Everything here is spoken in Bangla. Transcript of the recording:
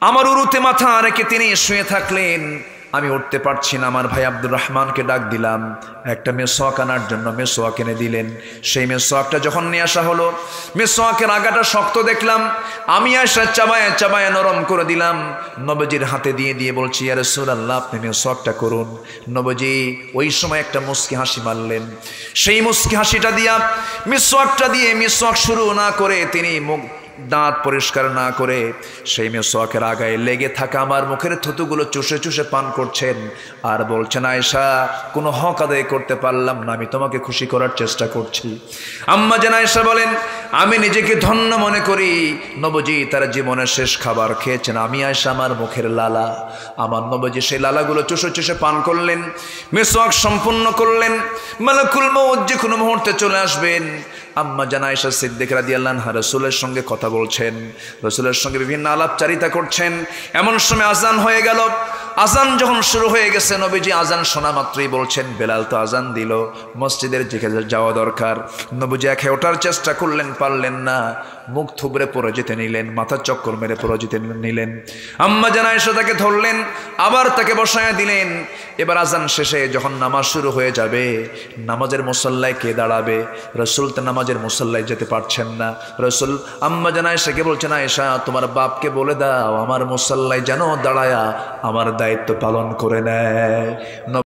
আমার উরুতে মাথা রেখে তিনি শুয়ে থাকলেন। আমি উঠতে পারছি না। আমার ভাই আব্দুর রহমানকে ডাক দিলাম, একটা মেসওয়াক আনার জন্য মেসওয়াক এনে দিলেন। সেই মেসওয়াকটা যখন নিয়ে আসা হলো, মেসওয়াকের আগাটা শক্ত দেখলাম। আমি আসা চাবায় চাবায় নরম করে দিলাম, নবীজির হাতে দিয়ে দিয়ে বলছি, ইয়া রাসূলুল্লাহ আপনি মেসওয়াকটা করুন। নবীজি ওই সময় একটা মুস্কি হাসি মারলেন। সেই মুস্কি হাসিটা দিয়া মেসওয়াকটা দিয়ে মেসওয়াক শুরু না করে, তিনি মুখ দাঁত পরিষ্কার না করে সেই মেসওয়াকের আগায় লেগে থাকা আমার মুখের থুতুগুলো চুষে চুষে পান করছেন আর বলছেন, আয়েশা কোনো হক আদায় করতে পারলাম না, আমি তোমাকে খুশি করার চেষ্টা করছি। আম্মা জান আয়েশা বলেন, আমি নিজেকে ধন্য মনে করি, নবীজি তার জীবনের শেষ খাবার খেয়েছেন, আমি আয়েশা আমার মুখের লালা। আমার নবীজি সেই লালাগুলো চুষে চুষে পান করলেন, মেসওয়াক সম্পূর্ণ করলেন। মালাকুল মউত যে কোনো মুহূর্তে চলে আসবেন। আম্মা জান আয়েশা সিদ্দিকা রাদিয়াল্লাহু আনহা রাসূলের সঙ্গে কথা বলছেন, রাসূলের সঙ্গে বিভিন্ন আলাপচারিতা করছেন। এমন সময় আজান হয়ে গেল। আজান যখন শুরু হয়ে গেছে, নবীজি আজান শোনা মাত্রই বলছেন, বেলাল তো আজান দিল, মসজিদের দিকে যাওয়া দরকার। নবীজি একে ওঠার চেষ্টা করলেন, পারলেন না, মুখ থুবড়ে পড়ে যেতে নিলেন, মাথার চক্কর মেরে পড়ে যেতে নিলেন। আম্মা জান আয়েশা তাকে ধরলেন, আবার তাকে বসায় দিলেন। এবার আজান শেষে যখন নামাজ শুরু হয়ে যাবে, নামাজের মুসল্লায় কে দাঁড়াবে? রাসূল তো নামাজের মুসল্লায় যেতে পারছেন না। রাসূল আম্মা জান আয়েশাকে বলছেন, আয়েশা তোমার বাপকে বলে দাও আমার মুসল্লায় যেন দাঁড়ায়া আমার দায়িত্ব পালন করে নেয়।